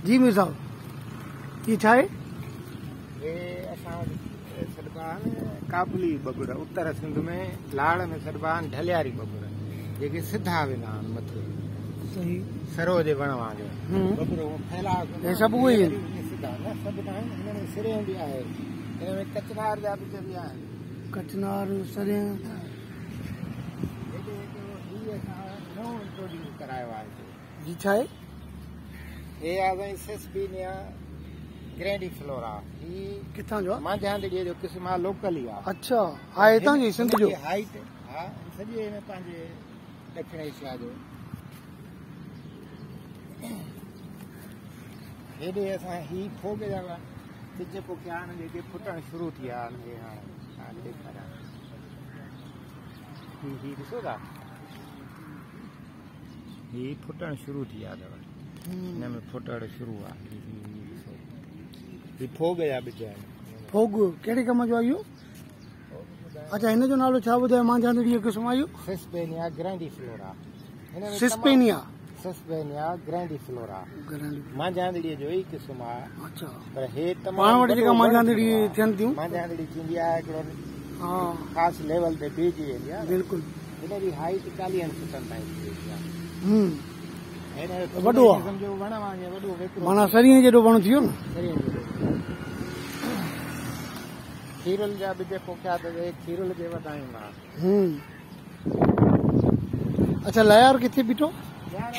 जी मीर साहब, ये छा है? ये असां सॾिबा आहिनि काबुली बबुर, उत्तर सिंध में लाड़ में सॾिबा आहिनि ढलियारी बबुर, जेके सिधा वेंदा आहिनि मथे सही सरो जे वण वांगुरु बबुर फैला ये सब उहे ई आहिनि। सिधा न सभु न आहिनि, हिन में सिरे बि आहे, हिन में कचनार जा बीज बि आहिनि। कचनार सरिया नओं इंट्रोड्यूस करायो आहे। जी छा है? हे आहे सिसबीनिया ग्रैंडीफ्लोरा, ही किथां जो आहे? मांझांदड़ीअ जो क़िस्म आहे, लोकल ई आहे। अच्छा, आहे हितां जी सिंध जो? हाइट हा सॼे में पंहिंजे ॾखिण एशिया जो। हेॾे असां ही फोग जा सिज पोखिया आहिनि जेके फुटणु शुरू थी विया आहिनि। हे हाणे तव्हांखे ॾेखारियां, ही ॾिसो था, ही फुटणु शुरू थी विया अथव, हिन में फुटणु शुरू आहे। ही फोग जा ॿिज आहिनि। फोग कहिड़े कम जो आहे इहो? अच्छा, हिन जो नालो छा ॿुधायो? मांझांदड़ी जो क़िस्म आहे इहो? सिसबेनिया ग्रैंडीफ्लोरा। सिसपेनिया सिसबेनिया ग्रैंडीफ्लोरा मांझांदड़ीअ जो ई क़िस्म आहे। अच्छा, पर हे पाण वटि जेका मांझांदड़ी थियनि थियूं, मांझांदड़ी थींदी आहे हिकिड़ो हा ख़ासि लेवल ते बीजी वेंदी आहे। बिल्कुलु, हिन जी हाइट 40 फुटनि ताईं थी वेंदी आहे। वॾो आहे, सम्झो वण वांगुरु वॾो वेकिरो, माना सरीअ जेॾो वण थी वियो न। खीरुल जा ॿिज पोखिया त खीरुल खे वधायूं था। अच्छा, लयार किथे बीठो? यार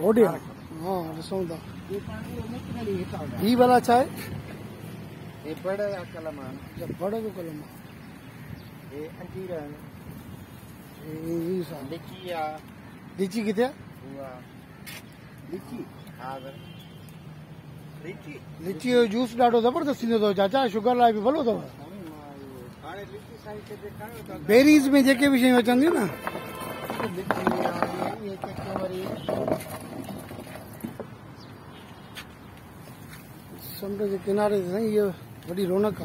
होॾे आहे। हा, ॾिसूं था। ही भला छा आहे? हे बड़ जा कलम आहिनि। अच्छा, बड़ जो कलम आहे। हे अंजीर आहिनि। लीची आहे। लीची किथे आहे? लीची हा लीची लीची जो जूस ॾाढो ज़बरदस्त थींदो अथव चाचा, शुगर लाइ बि भलो अथव। हाणे लीची साइड ते ॾेखारियो था। बेरीज़ में जेके बि शयूं अचनि थियूं न, समुंड जे किनारे ते साईं इहा वॾी रौनक आहे।